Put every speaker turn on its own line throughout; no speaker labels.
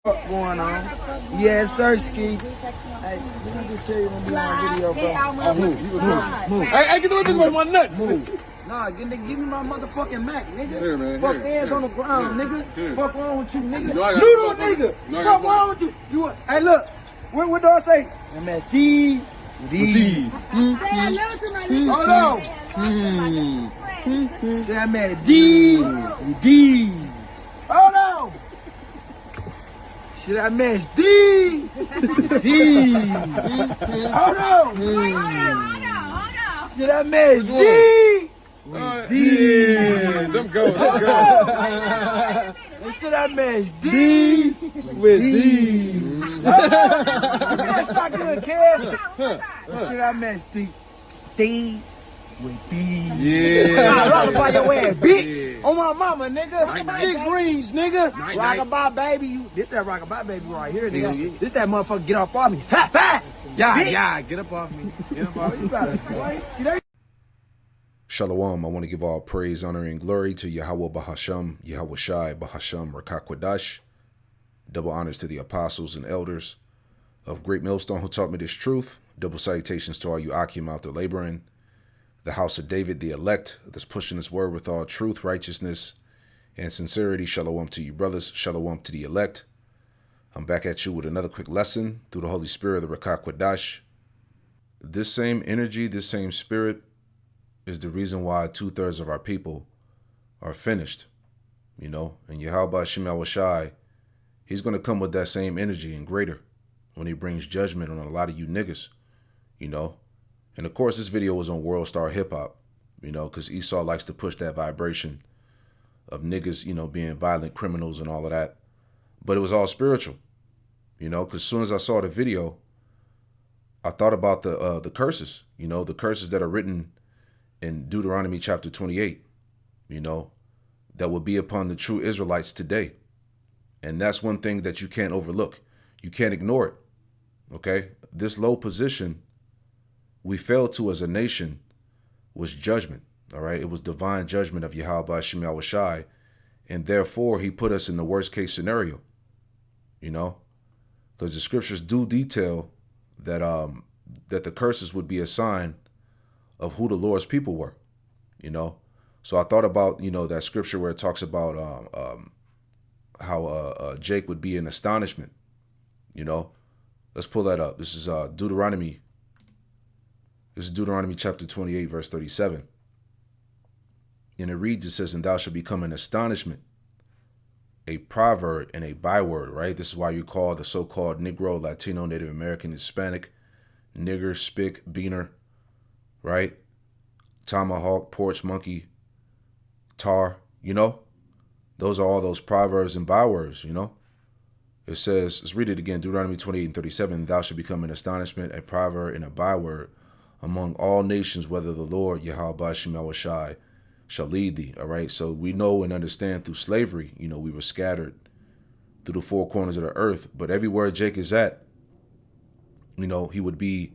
What's going on? Yes, sir, Ski. Hey, let me just tell you when we on video, bro. Move.
Hey, get away from my nuts.
Move. Nah, give me my motherfucking Mac, nigga.
Here, man.
Fuck hands on the ground, nigga. Fuck wrong with you, nigga.
You know I got
Noodle,
the
nigga.
No, I
Fuck
got
wrong with you. Hey, look. What do I say? MSD. D. Hold on. Say I'm at D. Hold on. Shit, I match D. Hold on. Shit, I match D.
Yeah, them go.
And shit, I match D with D. That's not good, kid. And shit, I match D with D.
Yeah.
Rock about your ass, bitch. On my mama, nigga. 6 rings, nigga. Rockabye baby. This that rockabye baby right here, nigga. This that motherfucker get up off me. Ha!
Yeah, get up off me. Get up off me.
You gotta, see that?
Shalom, I want to give all praise, honor, and glory to Yahweh Bahasham, Yahweh Shai, Bahasham, Rakakwadash. Double honors to the apostles and elders of Great Millstone who taught me this truth. Double salutations to all you Akim out there laboring. The house of David, the elect, that's pushing his word with all truth, righteousness, and sincerity. Shalom to you, brothers. Shalom to the elect. I'm back at you with another quick lesson through the Holy Spirit of the Rakakwadash. This same energy, this same spirit, is the reason why 2/3 of our people are finished, you know, and Yahweh Shem Shai, he's going to come with that same energy and greater when he brings judgment on a lot of you niggas, you know. And of course, this video was on World Star Hip Hop, you know, because Esau likes to push that vibration of niggas, you know, being violent criminals and all of that. But it was all spiritual, you know, because as soon as I saw the video, I thought about the curses, you know, the curses that are written in Deuteronomy chapter 28, you know, that will be upon the true Israelites today. And that's one thing that you can't overlook. You can't ignore it, okay? This low position we fell to as a nation was judgment, all right? It was divine judgment of Yahweh Shem Shai, and therefore he put us in the worst case scenario, you know? Because the scriptures do detail that that the curses would be a sign of who the Lord's people were, you know? So I thought about, you know, that scripture where it talks about how Jake would be in astonishment, you know? Let's pull that up. This is Deuteronomy. This is Deuteronomy chapter 28, verse 37. And it reads, it says, and thou shalt become an astonishment, a proverb and a byword, right? This is why you call the so-called Negro, Latino, Native American, Hispanic, nigger, spick, beaner, right? Tomahawk, porch monkey, tar, you know? Those are all those proverbs and bywords, you know? It says, let's read it again, Deuteronomy 28 and 37, thou shalt become an astonishment, a proverb, and a byword among all nations, whether the Lord, Yahweh Shem Shai, shall lead thee, all right? So we know and understand through slavery, you know, we were scattered through the 4 corners of the earth, but everywhere Jake is at, you know, he would be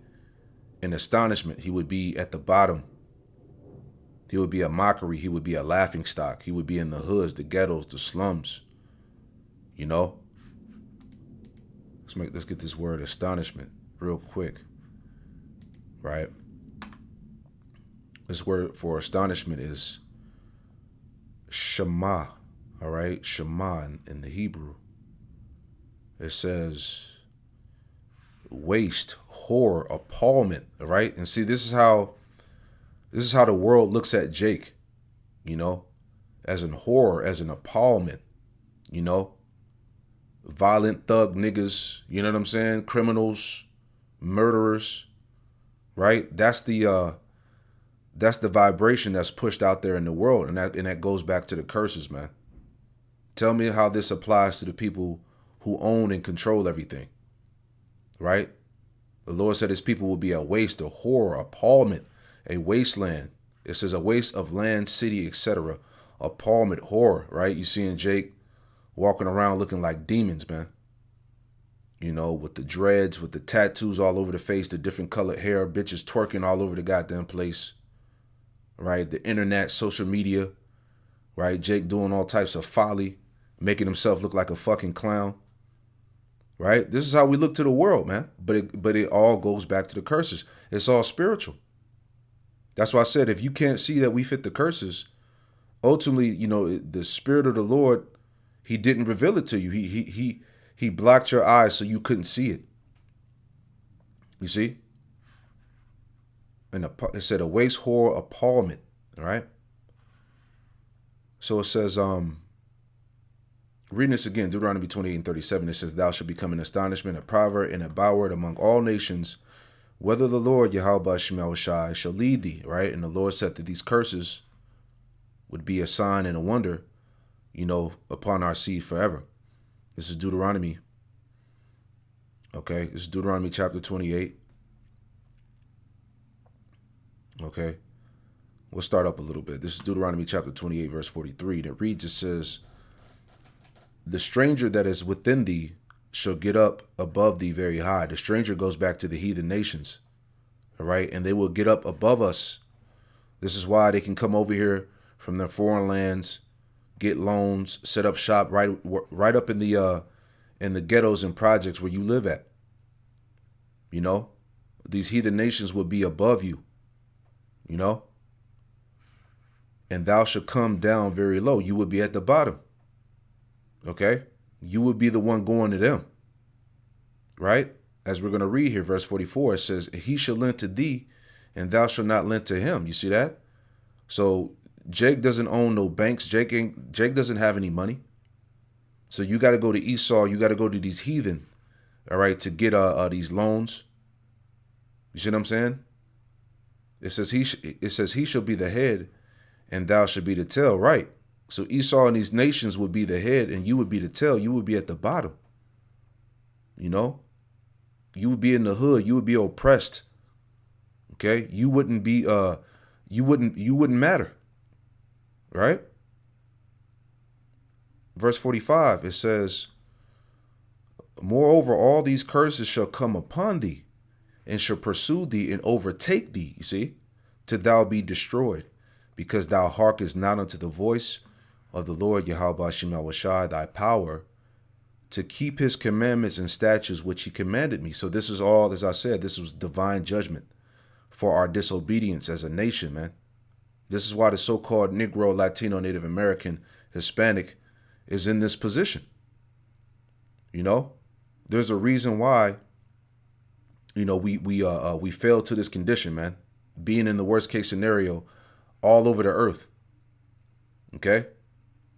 in astonishment. He would be at the bottom. He would be a mockery. He would be a laughing stock. He would be in the hoods, the ghettos, the slums, you know? Let's get this word astonishment real quick, right? This word for astonishment is shema, all right? Shema in the Hebrew. It says waste, horror, appallment, all right? And see, this is how the world looks at Jake, you know, as an horror, as an appallment, you know? Violent thug niggas, you know what I'm saying? Criminals, murderers, right? That's the vibration that's pushed out there in the world, and that goes back to the curses, man. Tell me how this applies to the people who own and control everything, right? The Lord said his people will be a waste, a horror, appallment, a wasteland. It says a waste of land, city, etc. Appallment, horror, right? You seeing Jake walking around looking like demons, man. You know, with the dreads, with the tattoos all over the face, the different colored hair, bitches twerking all over the goddamn place, right? The internet, social media, right? Jake doing all types of folly, making himself look like a fucking clown, right? This is how we look to the world, man. But it all goes back to the curses. It's all spiritual. That's why I said, if you can't see that we fit the curses, ultimately, the Spirit of the Lord, he didn't reveal it to you. He blocked your eyes so you couldn't see it. You see? And it said a waste, horror, appallment. All right. So it says, reading this again, Deuteronomy 28:37, it says, thou shalt become an astonishment, a proverb, and a byword among all nations, whether the Lord Yahweh Shemel Shai shall lead thee. Right. And the Lord said that these curses would be a sign and a wonder, upon our seed forever. This is Deuteronomy. Okay. This is Deuteronomy chapter 28. Okay. We'll start up a little bit. This is Deuteronomy chapter 28, verse 43. That reads, it says, the stranger that is within thee shall get up above thee very high. The stranger goes back to the heathen nations. All right. And they will get up above us. This is why they can come over here from their foreign lands, get loans, set up shop right up in the ghettos and projects where you live at. These heathen nations will be above you. And thou shalt come down very low. You would be at the bottom. Okay? You would be the one going to them. Right? As we're going to read here, verse 44, it says, he shall lend to thee, and thou shalt not lend to him. You see that? So Jake doesn't own no banks. Jake doesn't have any money. So you got to go to Esau. You got to go to these heathen, all right, to get these loans. You see what I'm saying? It says he shall be the head, and thou shalt be the tail, right? So Esau and these nations would be the head, and you would be the tail. You would be at the bottom. You would be in the hood. You would be oppressed. Okay, you wouldn't be. You wouldn't matter, right? Verse 45. It says, moreover, all these curses shall come upon thee, and shall pursue thee and overtake thee. You see, till thou be destroyed. Because thou hearkenest not unto the voice of the Lord Yahweh Shemel Shai, thy power, to keep his commandments and statutes which he commanded me. So this is all, as I said, this was divine judgment for our disobedience as a nation, man. This is why the so-called Negro, Latino, Native American, Hispanic is in this position. There's a reason why, we fell to this condition, man, being in the worst case scenario all over the earth. Okay?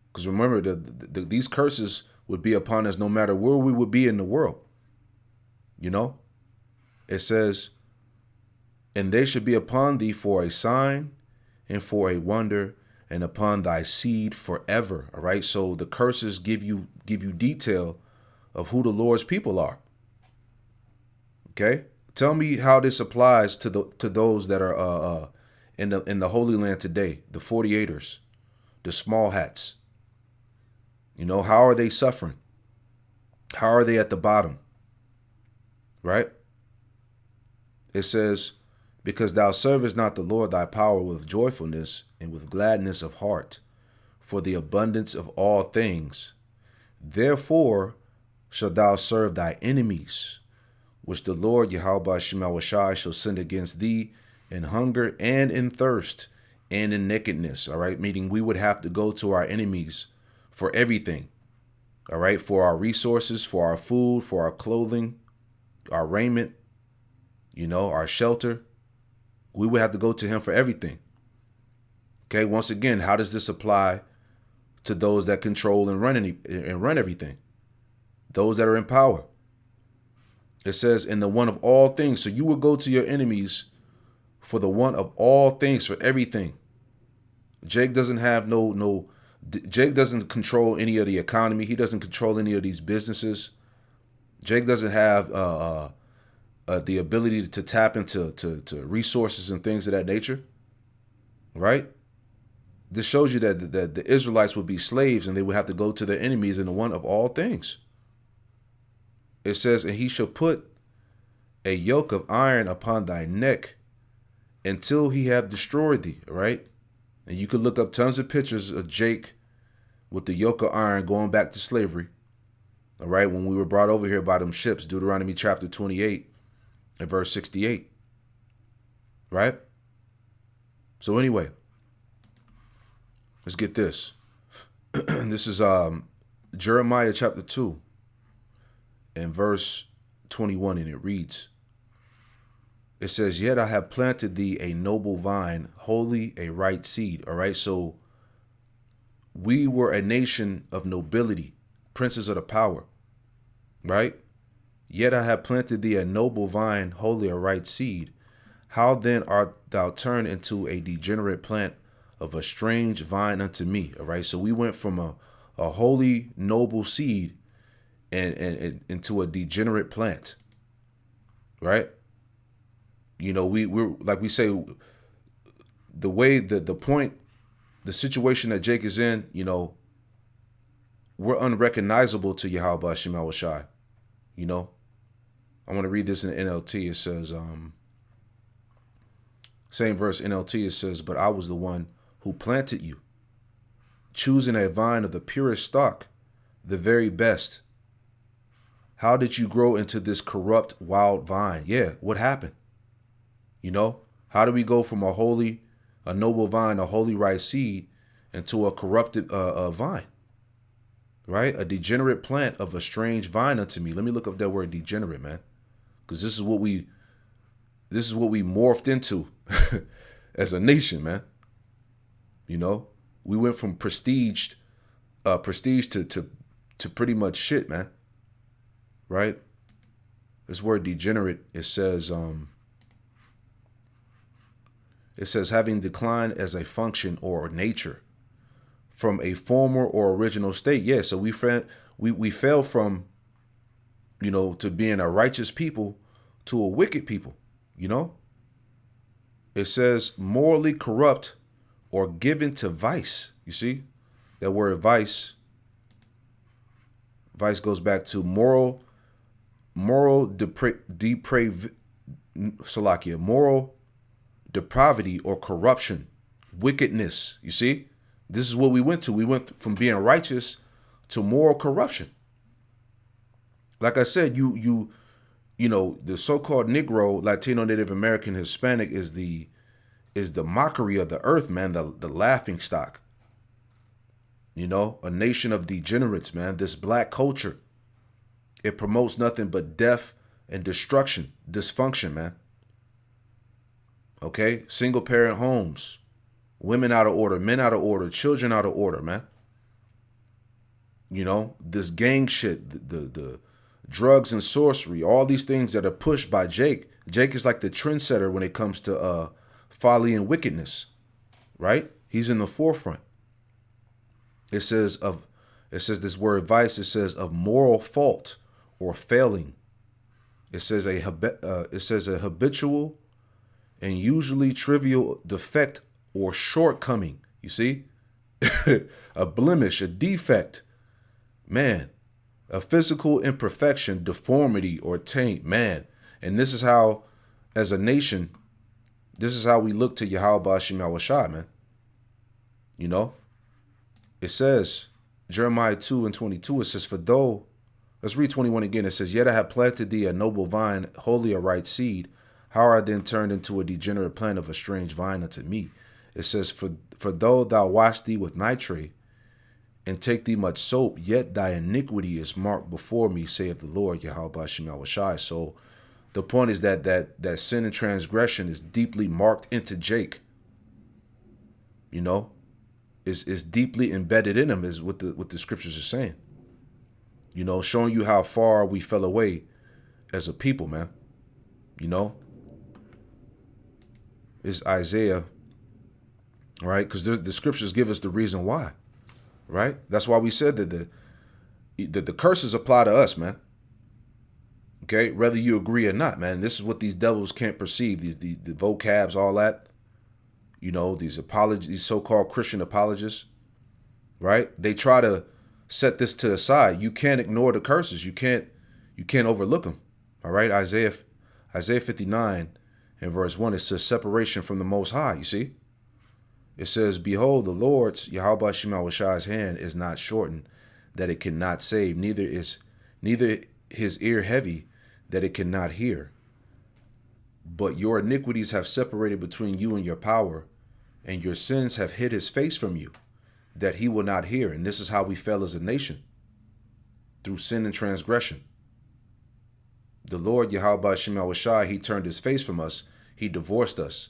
Because remember, these curses would be upon us no matter where we would be in the world. It says, and they should be upon thee for a sign and for a wonder, and upon thy seed forever. All right. So the curses give you detail of who the Lord's people are. Okay. Tell me how this applies to those that are in the Holy Land today, the 48ers, the small hats. How are they suffering? How are they at the bottom? Right? It says, because thou servest not the Lord thy power with joyfulness and with gladness of heart, for the abundance of all things. Therefore shalt thou serve thy enemies, which the Lord Yahweh Shemel Shai shall send against thee in hunger and in thirst and in nakedness. All right. Meaning we would have to go to our enemies for everything. All right. For our resources, for our food, for our clothing, our raiment, our shelter. We would have to go to him for everything. Okay. Once again, how does this apply to those that control and run everything? Those that are in power. It says in the one of all things. So you would go to your enemies for the one of all things, for everything. Jake doesn't have Jake doesn't control any of the economy. He doesn't control any of these businesses. Jake doesn't have the ability to tap into resources and things of that nature. Right? This shows you that the Israelites would be slaves and they would have to go to their enemies in the one of all things. It says, and he shall put a yoke of iron upon thy neck until he have destroyed thee. Right? And you could look up tons of pictures of Jake with the yoke of iron going back to slavery. All right, when we were brought over here by them ships, Deuteronomy chapter 28 and verse 68. Right? So anyway, let's get this. This is Jeremiah chapter 2 and verse 21, and it reads, it says, yet I have planted thee a noble vine, wholly a right seed. All right, so we were a nation of nobility, princes of the power, right? Yet I have planted thee a noble vine, wholly a right seed. How then art thou turned into a degenerate plant of a strange vine unto me? All right, so we went from a holy, noble seed and into a degenerate plant, right? You know, we're like we say, the way the point, the situation that Jake is in, you know, we're unrecognizable to Yahweh Hashem Shai. You know, I want to read this in the NLT. It says, same verse NLT. It says, but I was the one who planted you, choosing a vine of the purest stock, the very best. How did you grow into this corrupt wild vine? Yeah, what happened? You know, how do we go from a noble vine, a holy right seed, into a corrupted vine? Right? A degenerate plant of a strange vine unto me. Let me look up that word degenerate, man. Because this is what we morphed into as a nation, man. You know, we went from prestige to pretty much shit, man. Right? This word degenerate, it says having declined as a function or nature from a former or original state. Yeah, so we fell from, you know, to being a righteous people to a wicked people, you know? It says morally corrupt or given to vice. You see? That word vice goes back to moral depravity or corruption, wickedness. You see? This is what we went to. We went from being righteous to moral corruption. Like I said, you know, the so-called Negro, Latino, Native American, Hispanic is the mockery of the earth, man, the laughing stock. You know, a nation of degenerates, man. This black culture, it promotes nothing but death and destruction, dysfunction, man. Okay? Single parent homes, women out of order, men out of order, children out of order, man. You know, this gang shit, the drugs and sorcery, all these things that are pushed by Jake. Jake is like the trendsetter when it comes to folly and wickedness, right? He's in the forefront. It says this word vice, it says of moral fault or failing. It says a habitual and usually trivial defect or shortcoming. You see? A blemish, a defect. Man, a physical imperfection, deformity, or taint. Man. And this is how, as a nation, this is how we look to Yahweh Hashem Shai, man. You know? It says, Jeremiah 2 and 22, it says, for though, let's read 21 again. It says, yet I have planted thee a noble vine, wholly a right seed. How are I then turned into a degenerate plant of a strange vine unto me? It says, for though thou wash thee with nitrate and take thee much soap, yet thy iniquity is marked before me, saith the Lord, Yahweh Hashem Shai. So the point is that sin and transgression is deeply marked into Jake. You know, is deeply embedded in him, is what the scriptures are saying. You know, showing you how far we fell away as a people, man. You know, is Isaiah, right? Because the scriptures give us the reason why, right? That's why we said that the curses apply to us, man. Okay, whether you agree or not, man. This is what these devils can't perceive. The vocabs, all that. You know, these so-called Christian apologists, right? They try to set this to the side. You can't ignore the curses. You can't overlook them. All right, Isaiah 59 and verse 1, it says separation from the Most High. You see, it says, behold, the Lord's Yahweh Hashem Shai's hand is not shortened that it cannot save, neither is neither his ear heavy that it cannot hear. But your iniquities have separated between you and your power, and your sins have hid his face from you, that he will not hear. And this is how we fell as a nation, through sin and transgression. The Lord, Yahweh Shem Yahushai, he turned his face from us. He divorced us.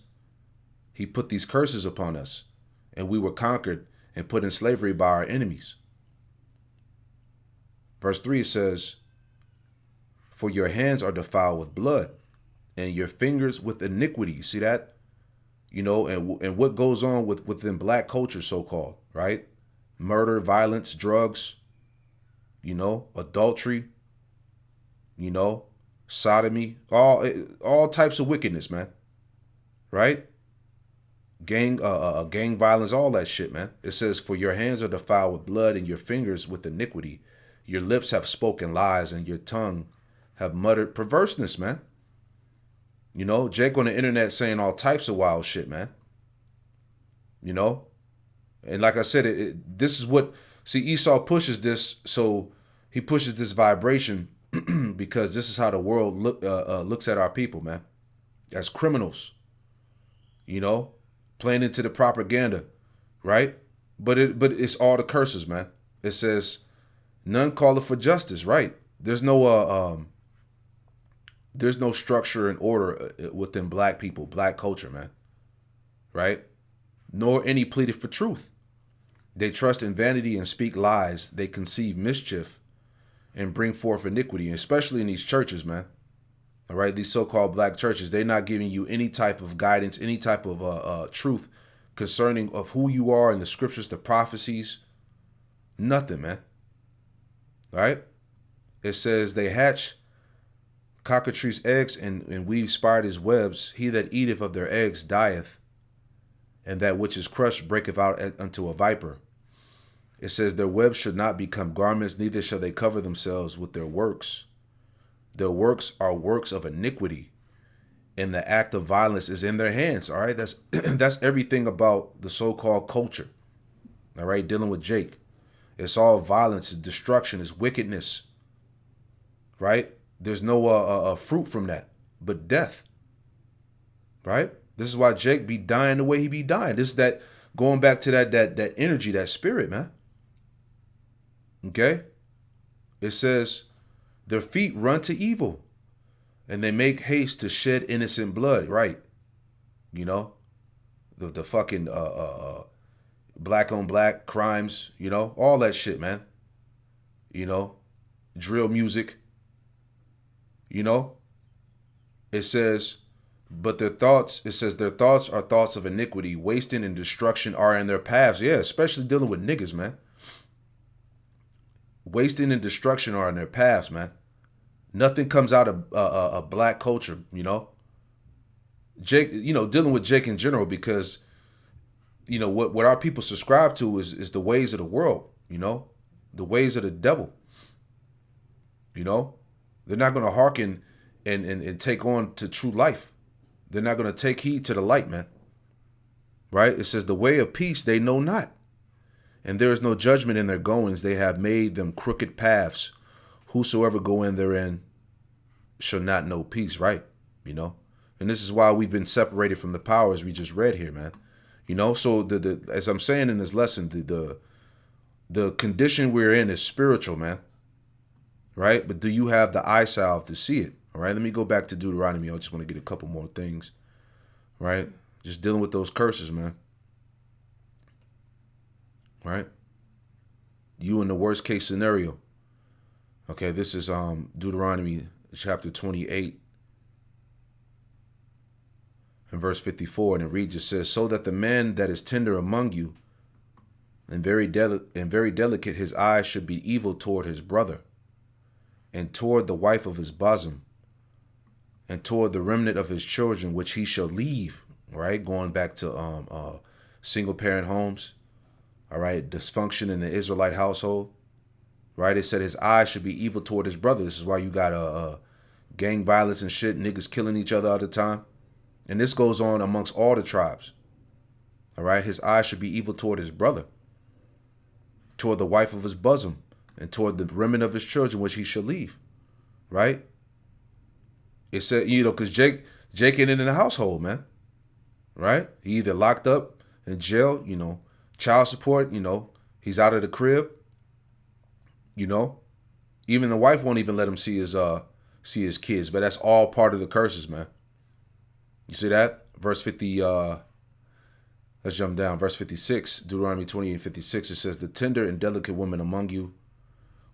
He put these curses upon us, and we were conquered and put in slavery by our enemies. Verse 3 says, for your hands are defiled with blood, and your fingers with iniquity. You see that? You know, and what goes on within black culture, so-called, right? Murder, violence, drugs, you know, adultery, you know, sodomy, all types of wickedness, man. Right? Gang violence, all that shit, man. It says, for your hands are defiled with blood, and your fingers with iniquity. Your lips have spoken lies, and your tongue have muttered perverseness, man. You know, Jake on the internet saying all types of wild shit, man. You know? And like I said, this is what, see, Esau pushes this, so he pushes this vibration because this is how the world looks at our people, man. As criminals. You know? Playing into the propaganda, right? But it's all the curses, man. It says, none calleth for justice, right? There's no structure and order within black people, black culture, man. Right? Nor any pleaded for truth. They trust in vanity and speak lies. They conceive mischief and bring forth iniquity, especially in these churches, man. All right, these so-called black churches, they're not giving you any type of guidance, any type of truth concerning of who you are in the scriptures, the prophecies. Nothing, man. All right? It says they hatch cockatrice eggs and weave spiders' webs. He that eateth of their eggs dieth, and that which is crushed breaketh out unto a viper. It says their webs should not become garments, neither shall they cover themselves with their works. Their works are works of iniquity, and the act of violence is in their hands. All right, that's everything about the so-called culture. All right, dealing with Jake. It's all violence, it's destruction, it's wickedness. Right? There's no fruit from that, but death. Right? This is why Jake be dying the way he be dying. This is that going back to that energy, that spirit, man. Okay? It says, their feet run to evil, and they make haste to shed innocent blood. Right? You know, the fucking black on black crimes. You know, all that shit, man. You know, drill music. You know, it says, but their thoughts, it says their thoughts are thoughts of iniquity, wasting and destruction are in their paths. Yeah, especially dealing with niggas, man. Wasting and destruction are in their paths, man. Nothing comes out of a black culture, you know. Jake, you know, dealing with Jake in general, because, you know, what our people subscribe to is the ways of the world, you know, the ways of the devil, you know. They're not going to hearken and take on to true life. They're not going to take heed to the light, man. Right? It says the way of peace they know not, and there is no judgment in their goings. They have made them crooked paths. Whosoever go in therein shall not know peace, right? You know? And this is why we've been separated from the powers we just read here, man. You know, so the as I'm saying in this lesson, the condition we're in is spiritual, man. Right? But do you have the eye salve to see it? All right, let me go back to Deuteronomy. I just want to get a couple more things. Right? Just dealing with those curses, man. Right? You in the worst case scenario. Okay, this is Deuteronomy chapter 28 and verse 54, and it reads, it says, so that the man that is tender among you and very delicate, his eyes should be evil toward his brother, and toward the wife of his bosom, and toward the remnant of his children, which he shall leave. Right, going back to single parent homes. All right, dysfunction in the Israelite household. Right, it said his eyes should be evil toward his brother. This is why you got gang violence and shit, niggas killing each other all the time. And this goes on amongst all the tribes. All right, his eyes should be evil toward his brother, toward the wife of his bosom, and toward the remnant of his children, which he shall leave. Right? It said, because Jake ain't in the household, man. Right? He either locked up in jail, child support, he's out of the crib. Even the wife won't even let him see his kids, but that's all part of the curses, man. You see that? Verse 50, let's jump down. Verse 56, Deuteronomy 28:56, it says, the tender and delicate woman among you,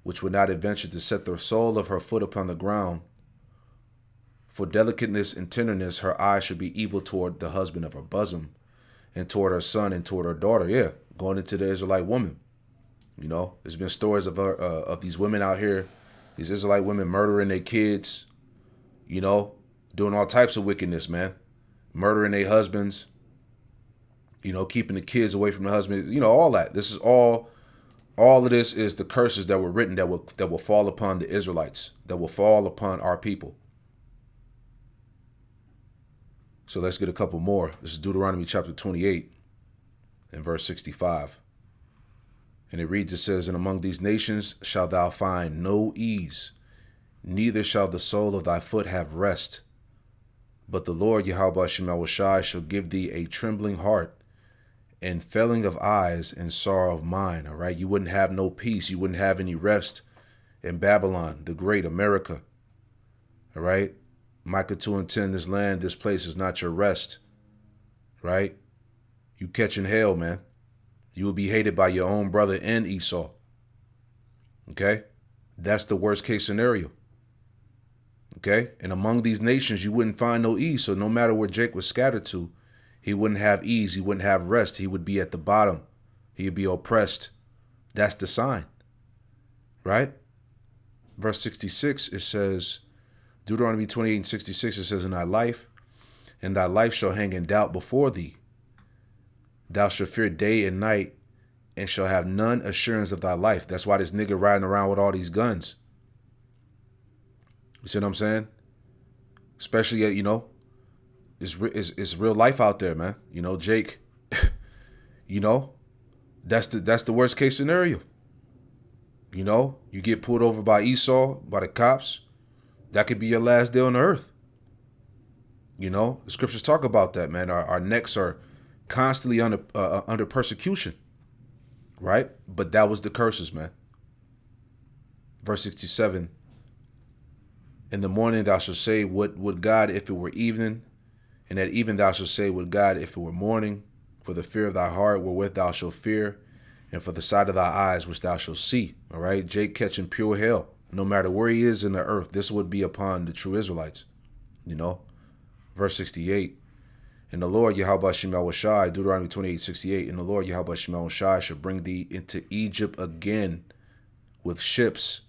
which would not adventure to set the sole of her foot upon the ground, for delicateness and tenderness, her eye should be evil toward the husband of her bosom, and toward her son and toward her daughter. Yeah, going into the Israelite woman. There's been stories of of these women out here, these Israelite women murdering their kids, doing all types of wickedness, man. Murdering their husbands, keeping the kids away from the husbands, all that. This is all of this is the curses that were written that will fall upon the Israelites, that will fall upon our people. So let's get a couple more. This is Deuteronomy chapter 28 and verse 65. And it reads, it says, and among these nations shalt thou find no ease, neither shall the sole of thy foot have rest. But the Lord Yahweh Shemel Shai shall give thee a trembling heart and failing of eyes and sorrow of mind. All right. You wouldn't have no peace. You wouldn't have any rest in Babylon, the great America. All right. Micah 2:10, this land, this place is not your rest. Right. You catching hell, man. You will be hated by your own brother and Esau. Okay. That's the worst case scenario. Okay. And among these nations, you wouldn't find no ease. So no matter where Jake was scattered to, he wouldn't have ease. He wouldn't have rest. He would be at the bottom. He'd be oppressed. That's the sign. Right? Verse 66, it says, Deuteronomy 28:66, it says, in thy life, and thy life shall hang in doubt before thee. Thou shalt fear day and night, and shall have none assurance of thy life. That's why this nigga riding around with all these guns. You see what I'm saying? Especially, it's real life out there, man. Jake, that's the worst case scenario. You get pulled over by Esau, by the cops. That could be your last day on the earth. The scriptures talk about that, man. Our necks are constantly under persecution, right? But that was the curses, man. Verse 67, in the morning thou shalt say, would God if it were evening, and at even thou shalt say, would God if it were morning, for the fear of thy heart wherewith thou shalt fear, and for the sight of thy eyes which thou shalt see. All right, Jake catching pure hell. No matter where he is in the earth, this would be upon the true Israelites. Verse 68, and the Lord Yahweh Shemel Shai, Deuteronomy 28:68, and the Lord Yahweh Shemel Shai shall bring thee into Egypt again with ships.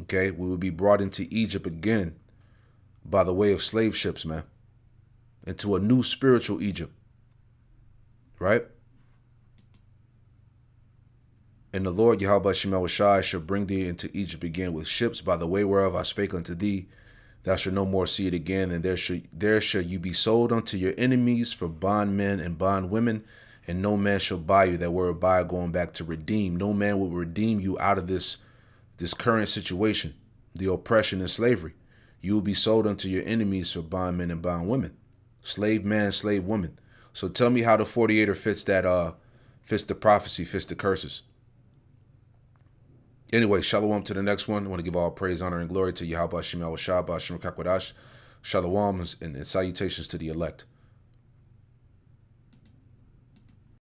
Okay, we will be brought into Egypt again by the way of slave ships, man, into a new spiritual Egypt, right? And the Lord Yahweh Shemel Shai shall bring thee into Egypt again with ships by the way whereof I spake unto thee. Thou shalt no more see it again, and there shall you be sold unto your enemies for bondmen and bondwomen, and no man shall buy you. That word buy going back to redeem. No man will redeem you out of this current situation, the oppression and slavery. You will be sold unto your enemies for bondmen and bondwomen. Slave man, slave woman. So tell me how the 48er fits that fits the prophecy, fits the curses. Anyway, shalom to the next one. I want to give all praise, honor, and glory to Yahweh Shemel Shah, Ba'ashem Kakwadash. Shalom and salutations to the elect.